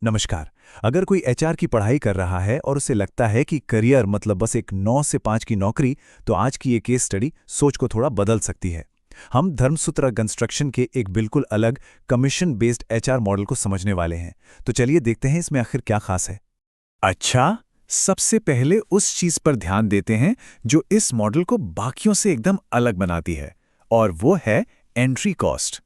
नमस्कार। अगर कोई एचआर की पढ़ाई कर रहा है और उसे लगता है कि करियर मतलब बस एक 9 से 5 की नौकरी, तो आज की ये केस स्टडी सोच को थोड़ा बदल सकती है। हम धर्मसूत्र कंस्ट्रक्शन के एक बिल्कुल अलग कमीशन बेस्ड एचआर मॉडल को समझने वाले हैं। तो चलिए देखते हैं इसमें आखिर क्या खास है। अच्छा, सबसे पहले उस चीज पर ध्यान देते हैं जो इस मॉडल को बाकियों से एकदम अलग बनाती है, और वो है एंट्री कॉस्ट।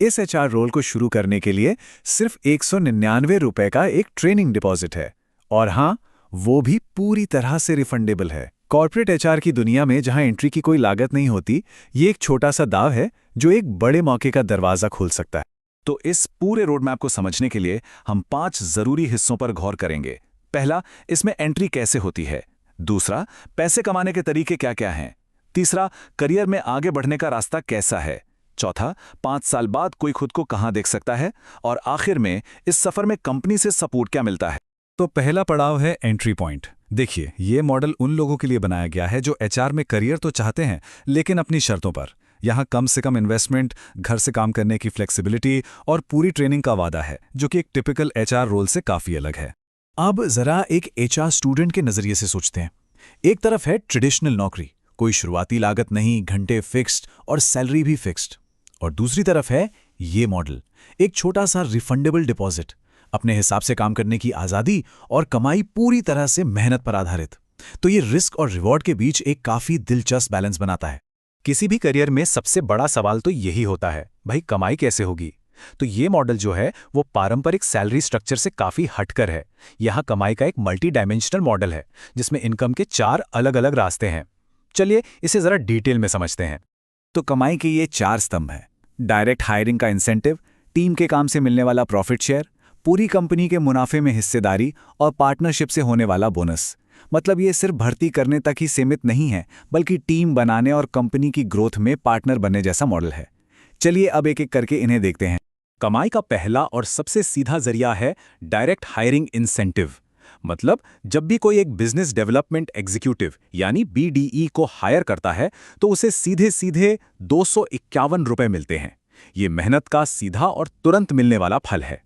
इस एचआर रोल को शुरू करने के लिए सिर्फ 199 रुपए का एक ट्रेनिंग डिपॉजिट है, और हाँ, वो भी पूरी तरह से रिफंडेबल है। कॉर्पोरेट एचआर की दुनिया में जहां एंट्री की कोई लागत नहीं होती, ये एक छोटा सा दाव है जो एक बड़े मौके का दरवाजा खोल सकता है। तो इस पूरे रोडमैप को समझने के लिए हम 5 जरूरी हिस्सों पर गौर करेंगे। पहला, इसमें एंट्री कैसे होती है। दूसरा, पैसे कमाने के तरीके क्या क्या हैं। तीसरा, करियर में आगे बढ़ने का रास्ता कैसा है। चौथा, 5 साल बाद कोई खुद को कहां देख सकता है। और आखिर में, इस सफर में कंपनी से सपोर्ट क्या मिलता है। तो पहला पड़ाव है एंट्री पॉइंट। देखिए, ये मॉडल उन लोगों के लिए बनाया गया है जो एचआर में करियर तो चाहते हैं, लेकिन अपनी शर्तों पर। यहाँ कम से कम इन्वेस्टमेंट, घर से काम करने की फ्लेक्सिबिलिटी और पूरी ट्रेनिंग का वादा है, जो कि एक टिपिकल एचआर रोल से काफ़ी अलग है। अब जरा एक एचआर स्टूडेंट के नज़रिए से सोचते हैं। एक तरफ है ट्रेडिशनल नौकरी, कोई शुरुआती लागत नहीं, घंटे फिक्स्ड और सैलरी भी फिक्स्ड। और दूसरी तरफ है ये मॉडल, एक छोटा सा रिफंडेबल डिपॉजिट, अपने हिसाब से काम करने की आज़ादी और कमाई पूरी तरह से मेहनत पर आधारित। तो ये रिस्क और रिवॉर्ड के बीच एक काफ़ी दिलचस्प बैलेंस बनाता है। किसी भी करियर में सबसे बड़ा सवाल तो यही होता है, भाई कमाई कैसे होगी। तो ये मॉडल जो है वो पारंपरिक सैलरी स्ट्रक्चर से काफी हटकर है। यहाँ कमाई का एक मल्टी डायमेंशनल मॉडल है, जिसमें इनकम के 4 अलग अलग रास्ते हैं। चलिए इसे जरा डिटेल में समझते हैं। तो कमाई के ये 4 स्तंभ हैं। डायरेक्ट हायरिंग का इंसेंटिव, टीम के काम से मिलने वाला प्रॉफिट शेयर, पूरी कंपनी के मुनाफे में हिस्सेदारी और पार्टनरशिप से होने वाला बोनस। मतलब ये सिर्फ भर्ती करने तक ही सीमित नहीं है, बल्कि टीम बनाने और कंपनी की ग्रोथ में पार्टनर बनने जैसा मॉडल है। चलिए अब एक एक करके इन्हें देखते हैं। कमाई का पहला और सबसे सीधा जरिया है डायरेक्ट हायरिंग इंसेंटिव। मतलब जब भी कोई एक बिजनेस डेवलपमेंट एग्जीक्यूटिव यानी बीडीई को हायर करता है, तो उसे सीधे सीधे 251 रुपए मिलते हैं। ये मेहनत का सीधा और तुरंत मिलने वाला फल है।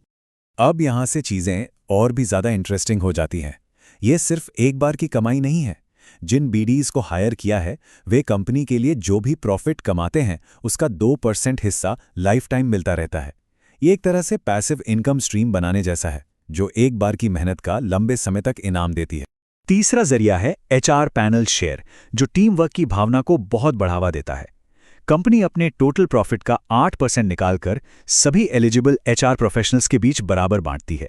अब यहाँ से चीज़ें और भी ज़्यादा इंटरेस्टिंग हो जाती हैं। ये सिर्फ एक बार की कमाई नहीं है। जिन बीडीज़ को हायर किया है, वे कंपनी के लिए जो भी प्रॉफिट कमाते हैं, उसका 2% हिस्सा लाइफ टाइम मिलता रहता है। ये एक तरह से पैसिव इनकम स्ट्रीम बनाने जैसा है, जो एक बार की मेहनत का लंबे समय तक इनाम देती है। तीसरा जरिया है एचआर पैनल शेयर, जो टीम वर्क की भावना को बहुत बढ़ावा देता है। कंपनी अपने टोटल प्रॉफिट का 8% निकालकर सभी एलिजिबल एचआर प्रोफेशनल्स के बीच बराबर बांटती है।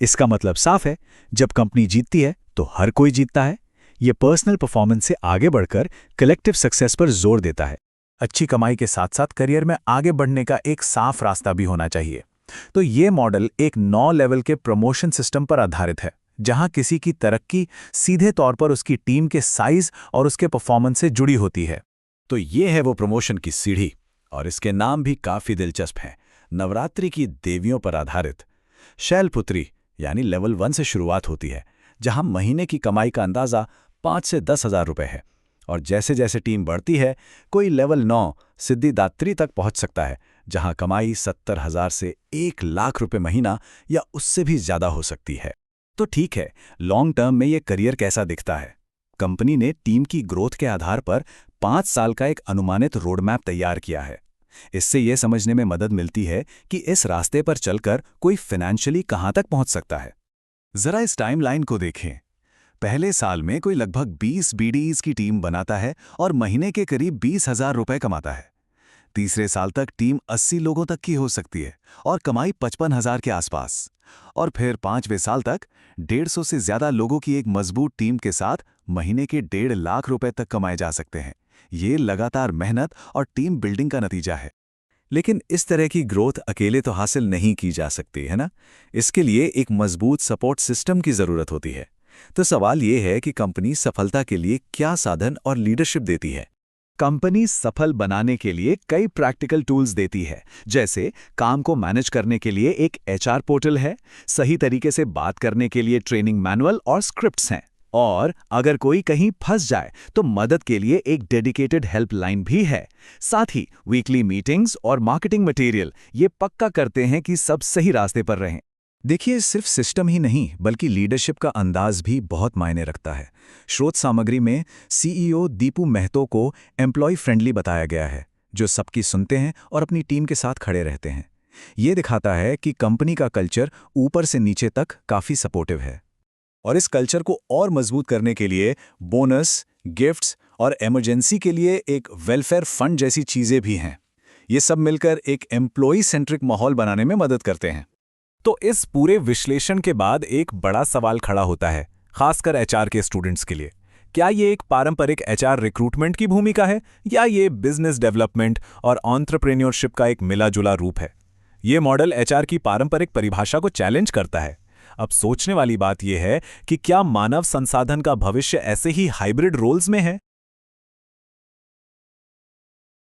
इसका मतलब साफ है, जब कंपनी जीतती है तो हर कोई जीतता है। ये पर्सनल परफॉर्मेंस से आगे बढ़कर कलेक्टिव सक्सेस पर जोर देता है। अच्छी कमाई के साथ साथ करियर में आगे बढ़ने का एक साफ रास्ता भी होना चाहिए। तो ये मॉडल एक 9 लेवल के प्रमोशन सिस्टम पर आधारित है, जहां किसी की तरक्की सीधे तौर पर उसकी टीम के साइज और उसके परफॉर्मेंस से जुड़ी होती है। तो ये है वो प्रमोशन की सीढ़ी, और इसके नाम भी काफी दिलचस्प हैं। नवरात्रि की देवियों पर आधारित। शैलपुत्री यानी लेवल 1 से शुरुआत होती है, जहां महीने की कमाई का अंदाजा 5 से 10,000 रुपए है। और जैसे जैसे टीम बढ़ती है, कोई लेवल 9 सिद्धिदात्री तक पहुंच सकता है, जहां कमाई 70,000 से 1 लाख रुपए महीना या उससे भी ज्यादा हो सकती है। तो ठीक है, लॉन्ग टर्म में ये करियर कैसा दिखता है। कंपनी ने टीम की ग्रोथ के आधार पर 5 साल का एक अनुमानित रोडमैप तैयार किया है। इससे यह समझने में मदद मिलती है कि इस रास्ते पर चलकर कोई फाइनेंशियली कहां तक पहुंच सकता है। जरा इस टाइमलाइन को देखें। पहले साल में कोई लगभग 20 बीडीज की टीम बनाता है और महीने के करीब 20,000 रुपए कमाता है। तीसरे साल तक टीम 80 लोगों तक की हो सकती है और कमाई 55,000 के आसपास। और फिर 5वें साल तक 150 से ज्यादा लोगों की एक मजबूत टीम के साथ महीने के 1.5 लाख रुपए तक कमाए जा सकते हैं। ये लगातार मेहनत और टीम बिल्डिंग का नतीजा है। लेकिन इस तरह की ग्रोथ अकेले तो हासिल नहीं की जा सकती, है ना? इसके लिए एक मजबूत सपोर्ट सिस्टम की जरूरत होती है। तो सवाल ये है कि कंपनी सफलता के लिए क्या साधन और लीडरशिप देती है। कंपनी सफल बनाने के लिए कई प्रैक्टिकल टूल्स देती है, जैसे काम को मैनेज करने के लिए एक एचआर पोर्टल है, सही तरीके से बात करने के लिए ट्रेनिंग मैनुअल और स्क्रिप्ट्स हैं, और अगर कोई कहीं फंस जाए तो मदद के लिए एक डेडिकेटेड हेल्पलाइन भी है। साथ ही वीकली मीटिंग्स और मार्केटिंग मटेरियल ये पक्का करते हैं कि सब सही रास्ते पर रहें। देखिए, सिर्फ सिस्टम ही नहीं बल्कि लीडरशिप का अंदाज भी बहुत मायने रखता है। स्रोत सामग्री में सीईओ दीपू महतो को एम्प्लॉय फ्रेंडली बताया गया है, जो सबकी सुनते हैं और अपनी टीम के साथ खड़े रहते हैं। ये दिखाता है कि कंपनी का कल्चर ऊपर से नीचे तक काफ़ी सपोर्टिव है। और इस कल्चर को और मजबूत करने के लिए बोनस, गिफ्ट्स और इमरजेंसी के लिए एक वेलफेयर फंड जैसी चीज़ें भी हैं। ये सब मिलकर एक एम्प्लॉय सेंट्रिक माहौल बनाने में मदद करते हैं। तो इस पूरे विश्लेषण के बाद एक बड़ा सवाल खड़ा होता है, खासकर एचआर के स्टूडेंट्स के लिए। क्या ये एक पारंपरिक एचआर रिक्रूटमेंट की भूमिका है या ये बिजनेस डेवलपमेंट और एंटरप्रेन्योरशिप का एक मिला-जुला रूप है? ये मॉडल एचआर की पारंपरिक परिभाषा को चैलेंज करता है। अब सोचने वाली बात यह है कि क्या मानव संसाधन का भविष्य ऐसे ही हाइब्रिड रोल्स में है?